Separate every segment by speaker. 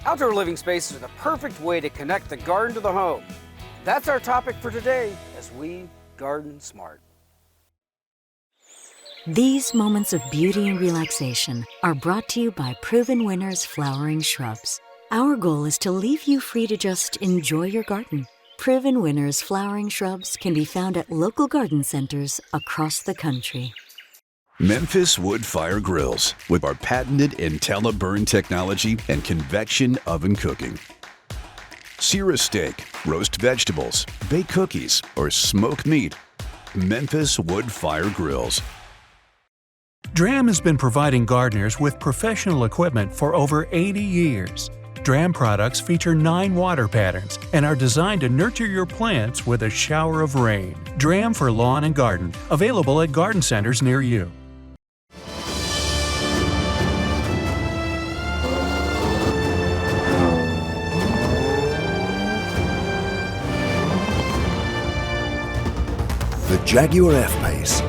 Speaker 1: Outdoor living spaces are the perfect way to connect the garden to the home. That's our topic for today as we garden smart.
Speaker 2: These moments of beauty and relaxation are brought to you by Proven Winners Flowering Shrubs. Our goal is to leave you free to just enjoy your garden. Proven Winners Flowering Shrubs can be found at local garden centers across the country.
Speaker 3: Memphis Wood Fire Grills with our patented IntelliBurn technology and convection oven cooking. Sear a steak, roast vegetables, bake cookies, or smoke meat. Memphis Wood Fire Grills.
Speaker 4: DRAM has been providing gardeners with professional equipment for over 80 years. DRAM products feature 9 water patterns and are designed to nurture your plants with a shower of rain. DRAM for lawn and garden, available at garden centers near you.
Speaker 5: The Jaguar F-Pace.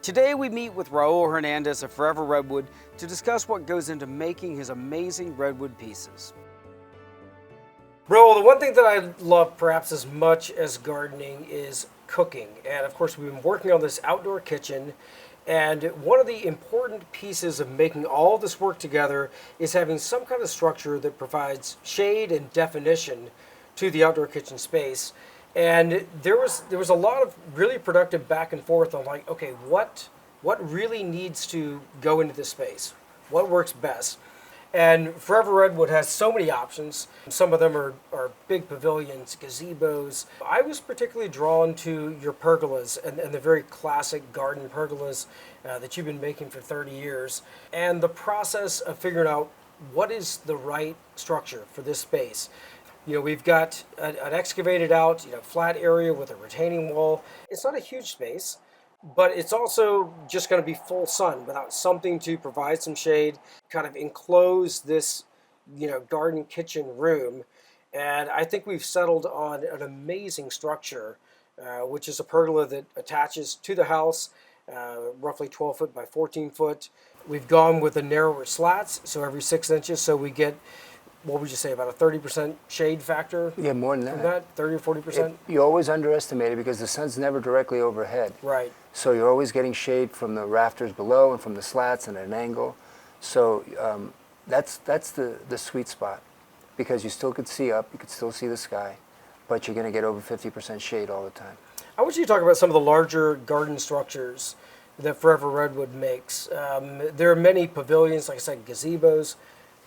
Speaker 1: Today we meet with Raul Hernandez of Forever Redwood to discuss what goes into making his amazing redwood pieces. Raul, the one thing that I love perhaps as much as gardening is cooking. And of course we've been working on this outdoor kitchen, and one of the important pieces of making all this work together is having some kind of structure that provides shade and definition to the outdoor kitchen space. And there was a lot of really productive back and forth on like, okay, what really needs to go into this space? What works best? And Forever Redwood has so many options. Some of them are big pavilions, gazebos. I was particularly drawn to your pergolas and the very classic garden pergolas that you've been making for 30 years. And the process of figuring out what is the right structure for this space. You know, we've got an excavated out, flat area with a retaining wall. It's not a huge space, but it's also just going to be full sun without something to provide some shade, kind of enclose this, garden kitchen room. And I think we've settled on an amazing structure, which is a pergola that attaches to the house, roughly 12 foot by 14 foot. We've gone with the narrower slats, so every 6 inches, so we get, what would you say, about a 30% shade factor?
Speaker 6: Yeah, more than that.
Speaker 1: 30 or 40%?
Speaker 6: You always underestimate it because the sun's never directly overhead.
Speaker 1: Right.
Speaker 6: So you're always getting shade from the rafters below and from the slats and at an angle. So that's the sweet spot, because you still could see up, you could still see the sky, but you're going to get over 50% shade all the time.
Speaker 1: I want you to talk about some of the larger garden structures that Forever Redwood makes. There are many pavilions, like I said, gazebos,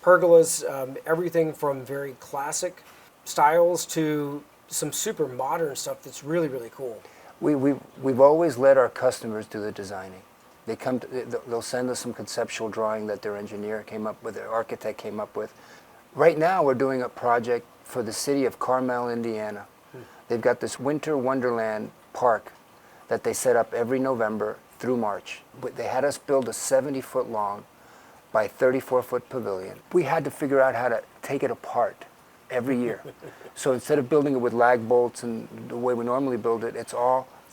Speaker 1: pergolas, everything from very classic styles to some super modern stuff that's really, really cool.
Speaker 6: We've always let our customers do the designing. They'll send us some conceptual drawing that their engineer came up with, their architect came up with. Right now we're doing a project for the city of Carmel, Indiana. They've got this winter wonderland park that they set up every November through March. They had us build a 70-foot long by 34-foot pavilion. We had to figure out how to take it apart every year. So instead of building it with lag bolts and the way we normally build it, it's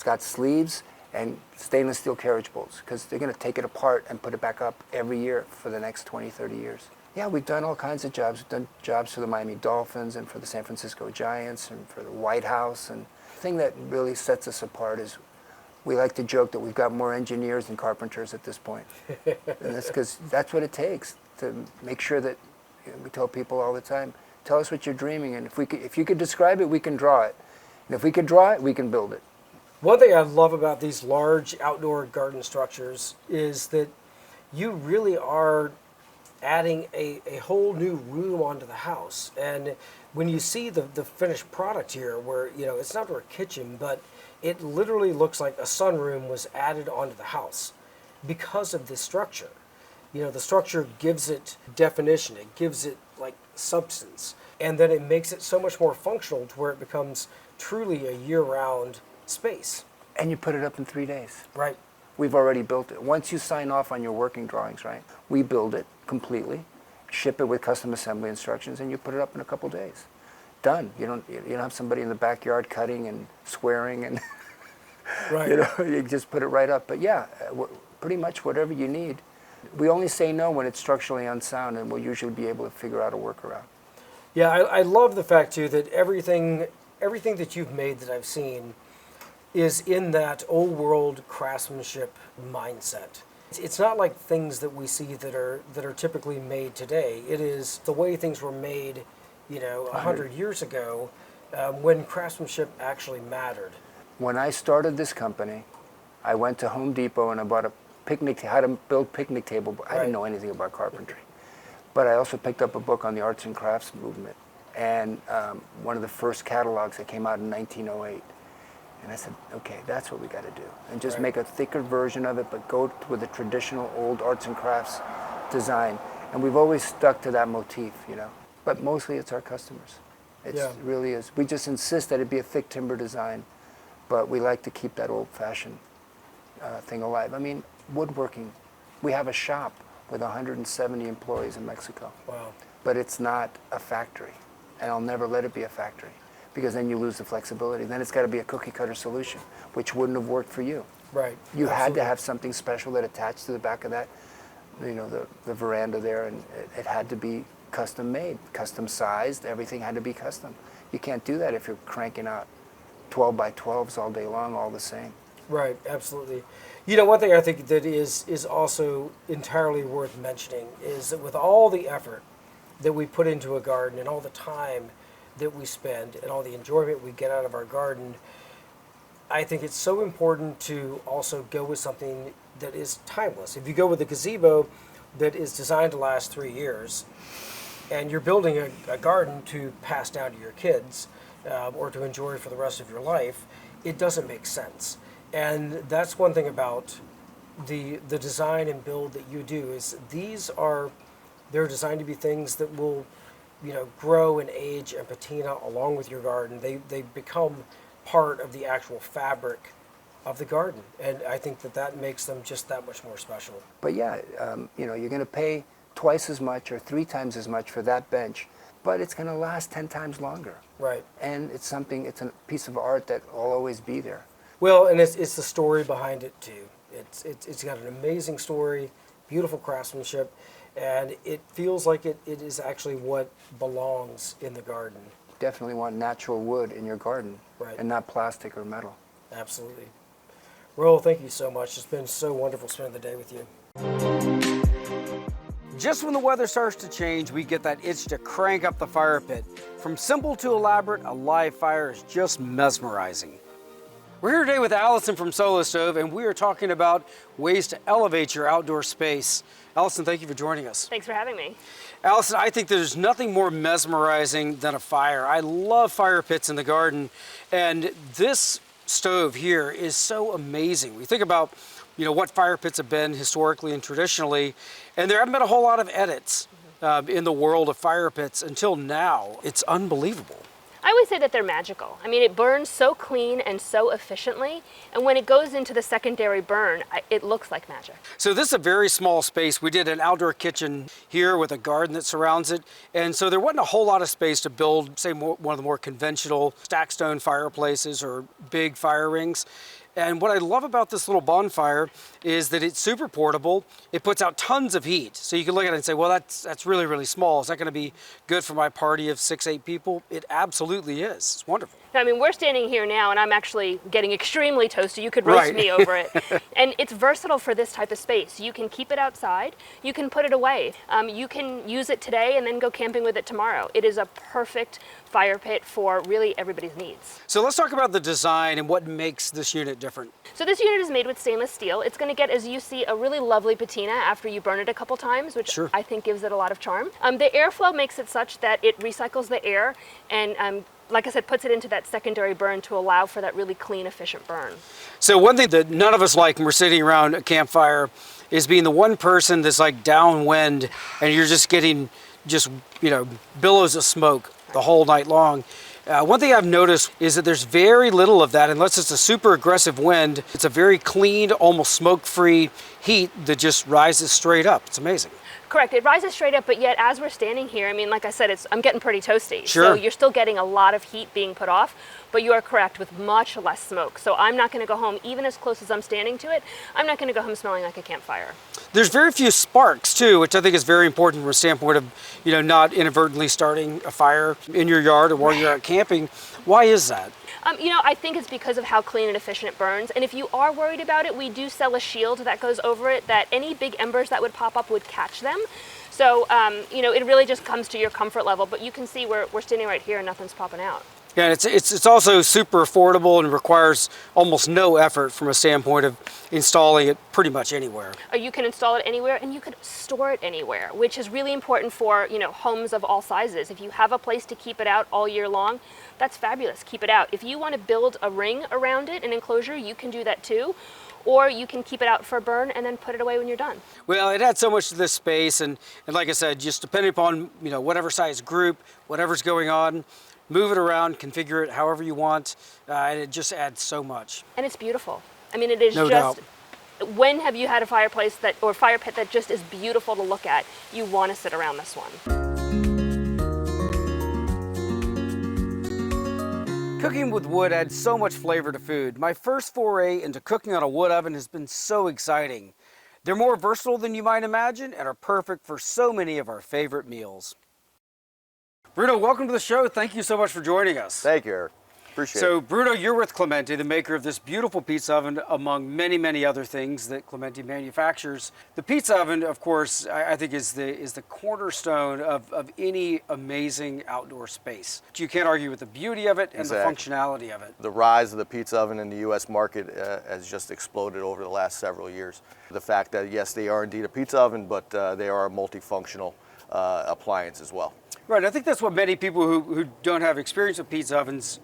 Speaker 6: got sleeves and stainless steel carriage bolts, because they're going to take it apart and put it back up every year for the next 20, 30 years. Yeah, we've done all kinds of jobs. We've done jobs for the Miami Dolphins and for the San Francisco Giants and for the White House. And the thing that really sets us apart is we like to joke that we've got more engineers than carpenters at this point. And that's because that's what it takes to make sure that, we tell people all the time, tell us what you're dreaming, and if you could describe it, we can draw it. And if we could draw it, we can build it.
Speaker 1: One thing I love about these large outdoor garden structures is that you really are adding a whole new room onto the house. And when you see the finished product here, where, you know, it's not our kitchen, but it literally looks like a sunroom was added onto the house because of this structure. You know, the structure gives it definition, it gives it like substance, and then it makes it so much more functional to where it becomes truly a year-round space.
Speaker 6: And you put it up in 3 days.
Speaker 1: Right.
Speaker 6: We've already built it. Once you sign off on your working drawings, right, we build it completely, ship it with custom assembly instructions, and you put it up in a couple days. Done. You don't have somebody in the backyard cutting and squaring and
Speaker 1: Right.
Speaker 6: you know, you just put it right up. But yeah, pretty much whatever you need. We only say no when it's structurally unsound, and we'll usually be able to figure out a workaround.
Speaker 1: Yeah, I love the fact too that everything that you've made that I've seen is in that old world craftsmanship mindset. It's not like things that we see that are typically made today. It is the way things were made, you know, 100 years ago, when craftsmanship actually mattered.
Speaker 6: When I started this company, I went to Home Depot and I bought how to build picnic table. I didn't know anything about carpentry. But I also picked up a book on the arts and crafts movement, and one of the first catalogs that came out in 1908. And I said, okay, that's what we got to do. And just make a thicker version of it, but go with the traditional old arts and crafts design. And we've always stuck to that motif, you know. But mostly it's our customers. It really is. We just insist that it be a thick timber design, but we like to keep that old-fashioned thing alive. I mean, woodworking. We have a shop with 170 employees in Mexico.
Speaker 1: Wow.
Speaker 6: But it's not a factory, and I'll never let it be a factory, because then you lose the flexibility. Then it's got to be a cookie-cutter solution, which wouldn't have worked for you.
Speaker 1: Right.
Speaker 6: You had
Speaker 1: Absolutely.
Speaker 6: to have something special that attached to the back of that, you know, the veranda there, and it had to be custom made, custom sized. Everything had to be custom. You can't do that if you're cranking out 12 by 12s all day long, all the same.
Speaker 1: Right, absolutely. You know, one thing I think that is also entirely worth mentioning is that with all the effort that we put into a garden and all the time that we spend and all the enjoyment we get out of our garden, I think it's so important to also go with something that is timeless. If you go with a gazebo that is designed to last 3 years, and you're building a garden to pass down to your kids or to enjoy for the rest of your life, it doesn't make sense. And that's one thing about the design and build that you do is they're designed to be things that will, you know, grow and age and patina along with your garden. They become part of the actual fabric of the garden, and I think that makes them just that much more special.
Speaker 6: But yeah, you know, you're going to pay twice as much or 3 times as much for that bench, but it's going to last 10 times longer.
Speaker 1: Right.
Speaker 6: And it's a piece of art that will always be there.
Speaker 1: Well, and it's the story behind it too. It's got an amazing story, beautiful craftsmanship, and it feels like it is actually what belongs in the garden.
Speaker 6: Definitely want natural wood in your garden,
Speaker 1: Right.
Speaker 6: and not plastic or metal.
Speaker 1: Absolutely. Raul, thank you so much. It's been so wonderful spending the day with you. Just when the weather starts to change, we get that itch to crank up the fire pit. From simple to elaborate, a live fire is just mesmerizing. We're here today with Allison from Solo Stove, and we are talking about ways to elevate your outdoor space. Allison, thank you for joining us.
Speaker 7: Thanks for having me.
Speaker 1: Allison, I think there's nothing more mesmerizing than a fire. I love fire pits in the garden, and this stove here is so amazing. We think about, you know, what fire pits have been historically and traditionally, and there haven't been a whole lot of edits in the world of fire pits until now. It's unbelievable.
Speaker 7: I always say that they're magical. I mean, it burns so clean and so efficiently, and when it goes into the secondary burn, it looks like magic.
Speaker 1: So this is a very small space. We did an outdoor kitchen here with a garden that surrounds it, and so there wasn't a whole lot of space to build, say, one of the more conventional stack stone fireplaces or big fire rings. And what I love about this little bonfire is that it's super portable. It puts out tons of heat. So you can look at it and say, well, that's really, really small. Is that going to be good for my party of 6, 8 people? It absolutely is. It's wonderful.
Speaker 7: I mean, we're standing here now, and I'm actually getting extremely toasty. You could roast me over it. And it's versatile for this type of space. You can keep it outside. You can put it away. You can use it today and then go camping with it tomorrow. It is a perfect fire pit for really everybody's needs.
Speaker 1: So let's talk about the design and what makes this unit different. different?
Speaker 7: So this unit is made with stainless steel. It's going to get, as you see, a really lovely patina after you burn it a couple times, which
Speaker 1: Sure.
Speaker 7: I think gives it a lot of charm. The airflow makes it such that it recycles the air and like I said, puts it into that secondary burn to allow for that really clean, efficient burn.
Speaker 1: So one thing that none of us like when we're sitting around a campfire is being the one person that's like downwind and you're just getting billows of smoke the whole night long. One thing I've noticed is that there's very little of that unless it's a super aggressive wind. It's a very clean, almost smoke-free heat that just rises straight up. It's amazing.
Speaker 7: Correct. It rises straight up, but yet as we're standing here, I mean, like I said, I'm getting pretty toasty.
Speaker 1: Sure.
Speaker 7: So you're still getting a lot of heat being put off, but you are correct, with much less smoke. So I'm not going to go home, even as close as I'm standing to it, I'm not going to go home smelling like a campfire.
Speaker 1: There's very few sparks too, which I think is very important from a standpoint of, not inadvertently starting a fire in your yard or while you're out camping. Why is that?
Speaker 7: I think it's because of how clean and efficient it burns. And if you are worried about it, we do sell a shield that goes over it that any big embers that would pop up would catch them. So, it really just comes to your comfort level. But you can see we're standing right here and nothing's popping out.
Speaker 1: Yeah, it's also super affordable and requires almost no effort from a standpoint of installing it pretty much anywhere.
Speaker 7: You can install it anywhere and you could store it anywhere, which is really important for, homes of all sizes. If you have a place to keep it out all year long, that's fabulous. Keep it out. If you want to build a ring around it, an enclosure, you can do that too. Or you can keep it out for a burn and then put it away when you're done.
Speaker 1: Well, it adds so much to this space, and like I said, just depending upon whatever size group, whatever's going on, move it around, configure it however you want, and it just adds so much.
Speaker 7: And it's beautiful. I mean, it is
Speaker 1: No
Speaker 7: just.
Speaker 1: doubt.
Speaker 7: When have you had a fireplace or fire pit that just is beautiful to look at? You want to sit around this one.
Speaker 1: Cooking with wood adds so much flavor to food. My first foray into cooking on a wood oven has been so exciting. They're more versatile than you might imagine and are perfect for so many of our favorite meals. Bruno, welcome to the show. Thank you so much for joining us.
Speaker 8: Thank you, Eric. Appreciate it.
Speaker 1: So, Bruno, you're with Clementi, the maker of this beautiful pizza oven, among many, many other things that Clementi manufactures. The pizza oven, of course, I think is the cornerstone of any amazing outdoor space. You can't argue with the beauty of it and
Speaker 8: Exactly.
Speaker 1: the functionality of it.
Speaker 8: The rise of the pizza oven in the U.S. market has just exploded over the last several years. The fact that, yes, they are indeed a pizza oven, but they are a multifunctional appliance as well.
Speaker 1: Right, I think that's what many people who don't have experience with pizza ovens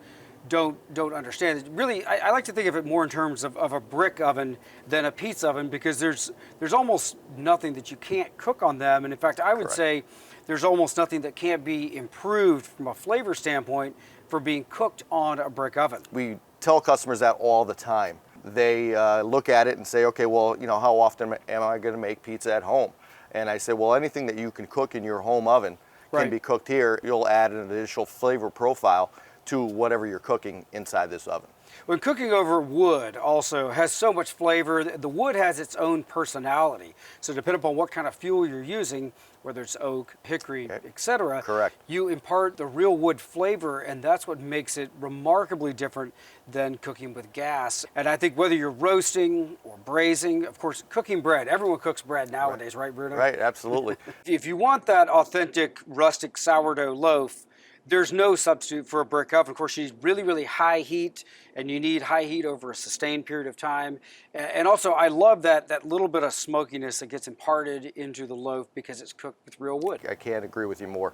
Speaker 1: don't understand. Really, I like to think of it more in terms of a brick oven than a pizza oven, because there's almost nothing that you can't cook on them. And in fact, I would
Speaker 8: Correct.
Speaker 1: say there's almost nothing that can't be improved from a flavor standpoint for being cooked on a brick oven.
Speaker 8: We tell customers that all the time. They look at it and say, okay, well, how often am I going to make pizza at home? And I say, well, anything that you can cook in your home oven can
Speaker 1: Right.
Speaker 8: be cooked here. You'll add an additional flavor profile to whatever you're cooking inside this oven.
Speaker 1: When cooking over wood also has so much flavor, the wood has its own personality. So depending upon what kind of fuel you're using, whether it's oak, hickory,
Speaker 8: Okay.
Speaker 1: etc.,
Speaker 8: Correct.
Speaker 1: you impart the real wood flavor, and that's what makes it remarkably different than cooking with gas. And I think whether you're roasting or braising, of course, cooking bread, everyone cooks bread nowadays, right, Bruno?
Speaker 8: Right, absolutely.
Speaker 1: If you want that authentic rustic sourdough loaf, there's no substitute for a brick oven. Of course, you need really, really high heat, and you need high heat over a sustained period of time. And also, I love that little bit of smokiness that gets imparted into the loaf because it's cooked with real wood.
Speaker 8: I can't agree with you more.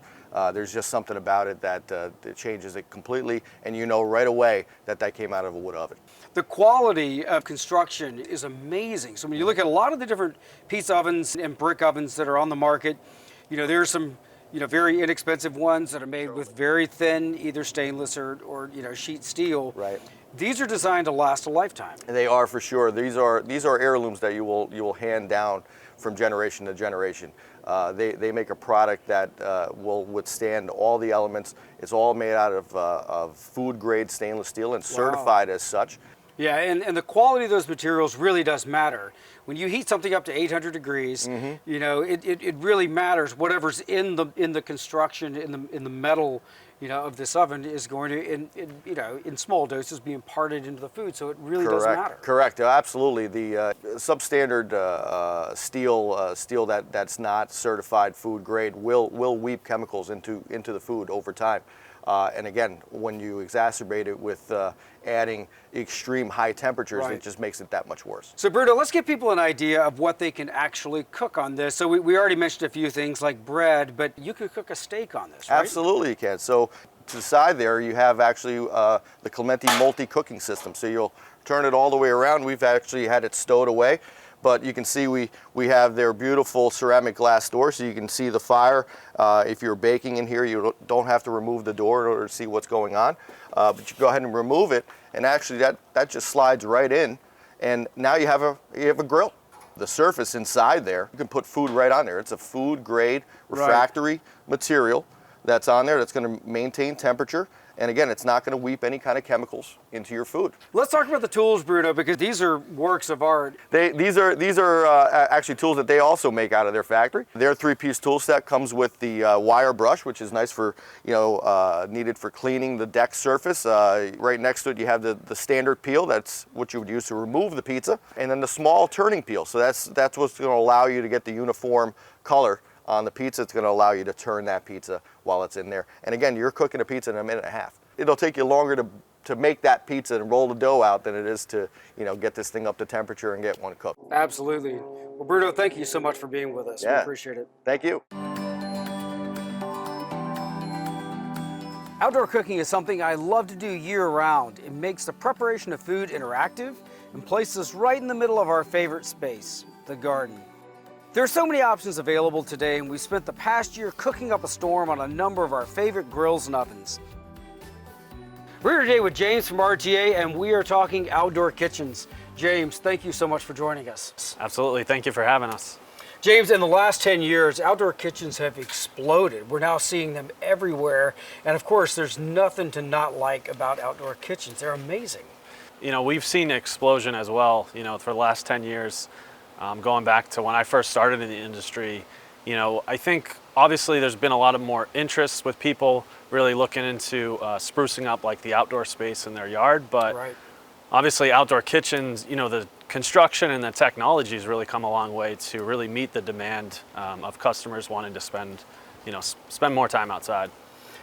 Speaker 8: There's just something about it that changes it completely, and you know right away that came out of a wood oven.
Speaker 1: The quality of construction is amazing. So when you look at a lot of the different pizza ovens and brick ovens that are on the market, there's some very inexpensive ones that are made with very thin, either stainless or sheet steel.
Speaker 8: Right.
Speaker 1: These are designed to last a lifetime.
Speaker 8: They are, for sure. These are heirlooms that you will hand down from generation to generation. They make a product that will withstand all the elements. It's all made out of food grade stainless steel and certified as such.
Speaker 1: Yeah, and the quality of those materials really does matter. when you heat something up to 800 degrees, you know, it really matters. Whatever's in the construction, in the metal, you know, of this oven is going to, you know, in small doses, be imparted into the food. So it really does matter.
Speaker 8: Correct. Absolutely. The substandard steel that's not certified food grade will weep chemicals into the food over time. And again, when you exacerbate it with adding extreme high temperatures, it just makes it that much worse.
Speaker 1: So Bruno, let's give people an idea of what they can actually cook on this. So we already mentioned a few things like bread, but you could cook a steak on this, right?
Speaker 8: Absolutely you can. So to the side there, you have actually the Clementi multi-cooking system. So you'll turn it all the way around. We've actually had it stowed away. But you can see we have their beautiful ceramic glass door, so you can see the fire. If you're baking in here, you don't have to remove the door in order to see what's going on. But you go ahead and remove it, and actually that just slides right in, and now you have a grill. The surface inside there, you can put food right on there. It's a food grade refractory material that's on there that's going to maintain temperature. And again, it's not going to weep any kind of chemicals into your food.
Speaker 1: Let's talk about the tools, Bruno, because these are works of art.
Speaker 8: These are actually tools that they also make out of their factory. Their 3-piece tool set comes with the wire brush, which is nice for, you know, needed for cleaning the deck surface. Right next to it, you have the standard peel. That's what you would use to remove the pizza. And then the small turning peel. So that's what's going to allow you to get the uniform color on the pizza. It's going to allow you to turn that pizza while it's in there. And again, you're cooking a pizza in a minute and a half. It'll take you longer to make that pizza and roll the dough out than it is to, you know, get this thing up to temperature and get one cooked.
Speaker 1: Absolutely. Well, Bruno, thank you so much for being with us.
Speaker 8: Yeah.
Speaker 1: We appreciate it.
Speaker 8: Thank you.
Speaker 1: Outdoor cooking is something I love to do year-round. It makes the preparation of food interactive and places us right in the middle of our favorite space, the garden. There are so many options available today, and we spent the past year cooking up a storm on a number of our favorite grills and ovens. We're here today with James from RTA, and we are talking outdoor kitchens. James, thank you so much for joining us.
Speaker 9: Absolutely, thank you for having us.
Speaker 1: James, in the last 10 years, outdoor kitchens have exploded. We're now seeing them everywhere, and of course, there's nothing to not like about outdoor kitchens. They're amazing.
Speaker 9: You know, we've seen an explosion as well, you know, for the last 10 years. Going back to when I first started in the industry, you know, I think obviously there's been a lot of more interest with people really looking into sprucing up like the outdoor space in their yard, but obviously outdoor kitchens, you know, the construction and the technology has really come a long way to really meet the demand of customers wanting to spend more time outside.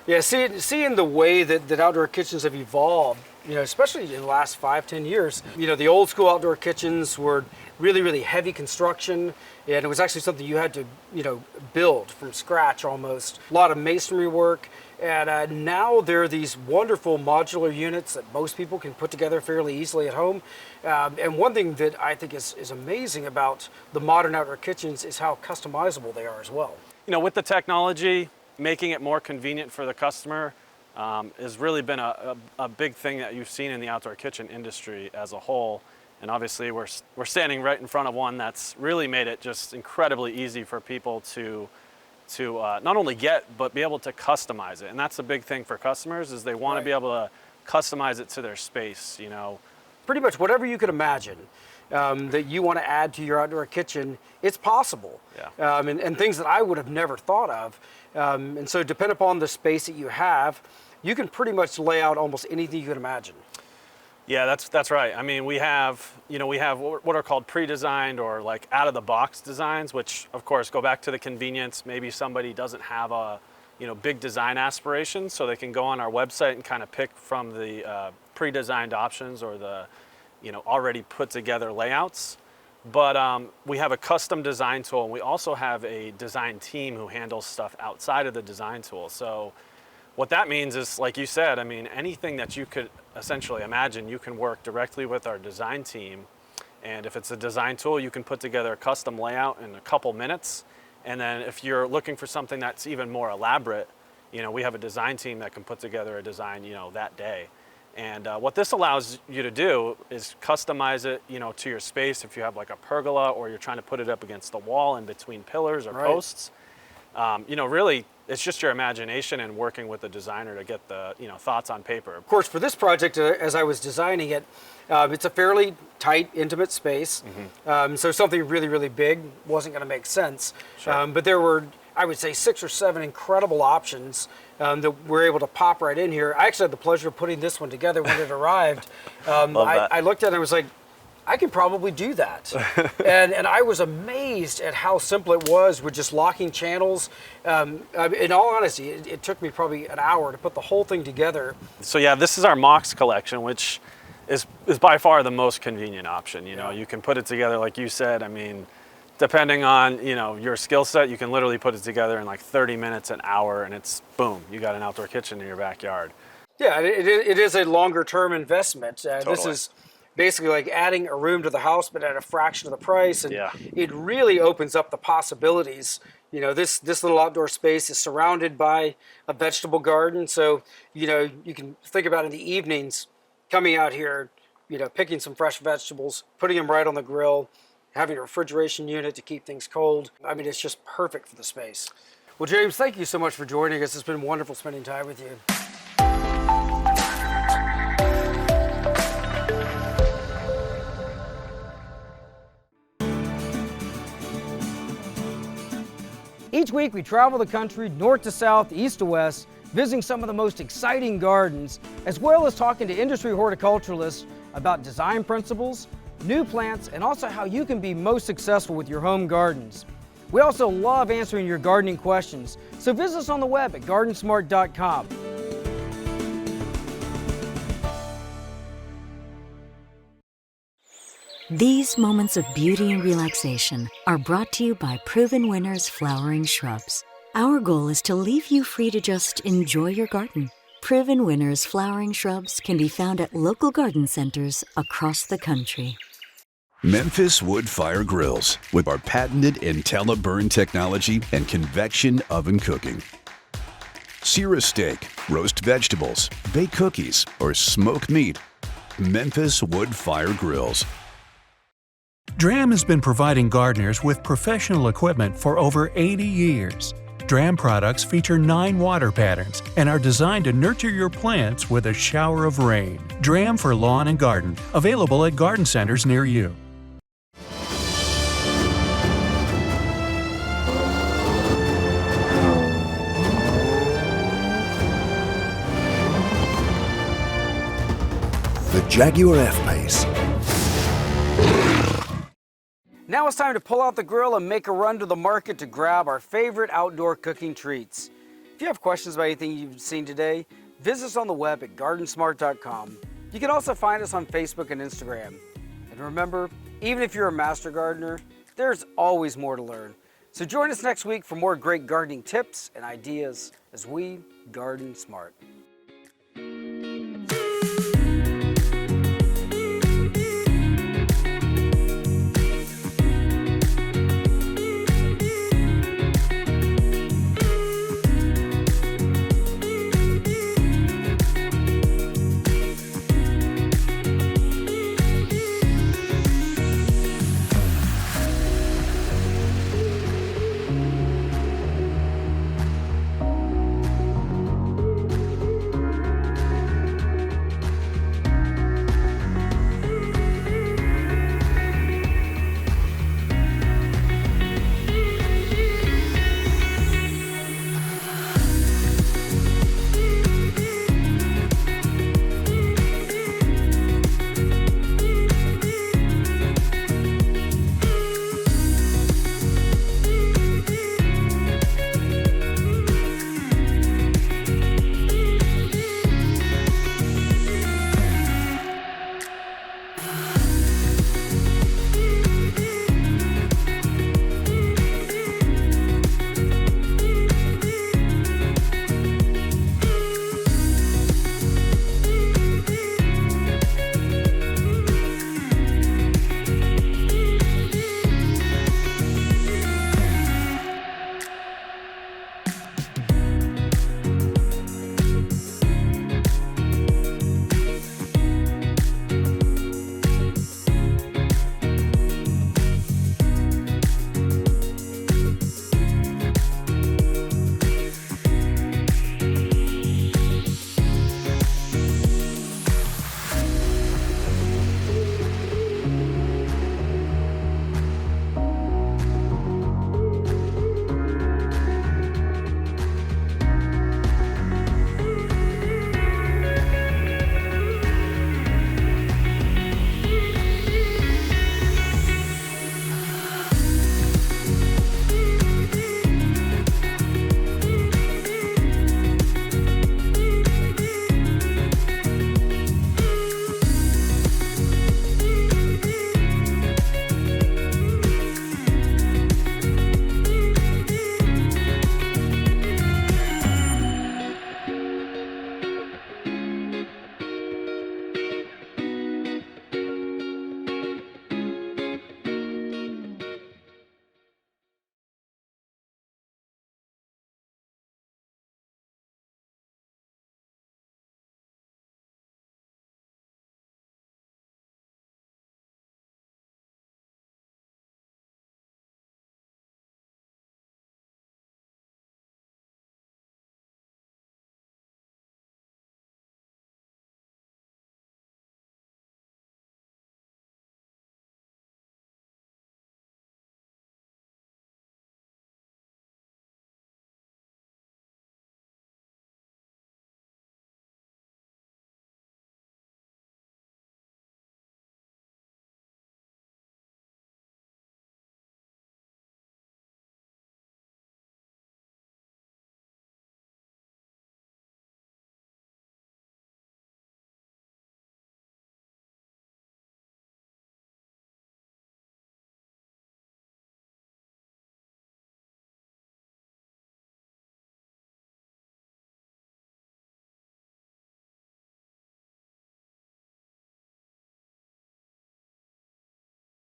Speaker 1: Yeah, seeing the way that outdoor kitchens have evolved, you know, especially in the last 5-10 years, you know, the old school outdoor kitchens were really, really heavy construction, and it was actually something you had to, you know, build from scratch almost. A lot of masonry work, and now there are these wonderful modular units that most people can put together fairly easily at home. And one thing that I think is amazing about the modern outdoor kitchens is how customizable they are as well.
Speaker 9: You know, with the technology, making it more convenient for the customer has really been a big thing that you've seen in the outdoor kitchen industry as a whole. And obviously we're standing right in front of one that's really made it just incredibly easy for people to not only get, but be able to customize it. And that's the big thing for customers, is they want to be able to customize it to their space, you know.
Speaker 1: Pretty much whatever you could imagine that you want to add to your outdoor kitchen, it's possible.
Speaker 9: Yeah.
Speaker 1: And things that I would have never thought of. And so depending upon the space that you have, you can pretty much lay out almost anything you can imagine.
Speaker 9: Yeah, that's right. I mean, we have what are called pre-designed or like out-of-the-box designs, which of course go back to the convenience. Maybe somebody doesn't have a, you know, big design aspirations, so they can go on our website and kind of pick from the pre-designed options or the, you know, already put together layouts. But we have a custom design tool, and we also have a design team who handles stuff outside of the design tool. So what that means is, like you said, I mean, anything that you could essentially imagine, you can work directly with our design team. And if it's a design tool, you can put together a custom layout in a couple minutes. And then if you're looking for something that's even more elaborate, you know, we have a design team that can put together a design, you know, that day. And what this allows you to do is customize it, you know, to your space. If you have like a pergola, or you're trying to put it up against the wall in between pillars or posts, you know, really it's just your imagination and working with the designer to get the thoughts on paper.
Speaker 1: Of course, for this project, as I was designing it, it's a fairly tight, intimate space. So something really, really big wasn't going to make sense.
Speaker 9: Sure.
Speaker 1: But there were, I would say, 6 or 7 incredible options that we're able to pop right in here. I actually had the pleasure of putting this one together when it arrived. I looked at it and was like, I could probably do that. and I was amazed at how simple it was with just locking channels. In all honesty, it took me probably an hour to put the whole thing together.
Speaker 9: So yeah, this is our Mox collection, which is by far the most convenient option. You can put it together like you said. I mean, depending on your skill set, you can literally put it together in like 30 minutes, an hour, and it's boom, you got an outdoor kitchen in your backyard.
Speaker 1: Yeah, it is a longer term investment.
Speaker 9: Totally.
Speaker 1: This is basically like adding a room to the house, but at a fraction of the price, and
Speaker 9: Yeah.
Speaker 1: it really opens up the possibilities. This little outdoor space is surrounded by a vegetable garden, so you can think about in the evenings coming out here, picking some fresh vegetables, putting them right on the grill, having a refrigeration unit to keep things cold. I mean, it's just perfect for the space. Well, James, thank you so much for joining us. It's been wonderful spending time with you. Each week we travel the country, north to south, east to west, visiting some of the most exciting gardens, as well as talking to industry horticulturalists about design principles, new plants, and also how you can be most successful with your home gardens. We also love answering your gardening questions, so visit us on the web at GardenSMART.com.
Speaker 2: These moments of beauty and relaxation are brought to you by Proven Winners Flowering Shrubs. Our goal is to leave you free to just enjoy your garden. Proven Winners Flowering Shrubs can be found at local garden centers across the country.
Speaker 3: Memphis Wood Fire Grills with our patented IntelliBurn technology and convection oven cooking. Sear a steak, roast vegetables, bake cookies, or smoke meat. Memphis Wood Fire Grills.
Speaker 4: Dram has been providing gardeners with professional equipment for over 80 years. Dram products feature 9 water patterns and are designed to nurture your plants with a shower of rain. Dram for lawn and garden, available at garden centers near you.
Speaker 5: The Jaguar F-Pace.
Speaker 1: Now it's time to pull out the grill and make a run to the market to grab our favorite outdoor cooking treats. If you have questions about anything you've seen today, visit us on the web at GardenSMART.com. You can also find us on Facebook and Instagram. And remember, even if you're a master gardener, there's always more to learn. So join us next week for more great gardening tips and ideas as we garden smart.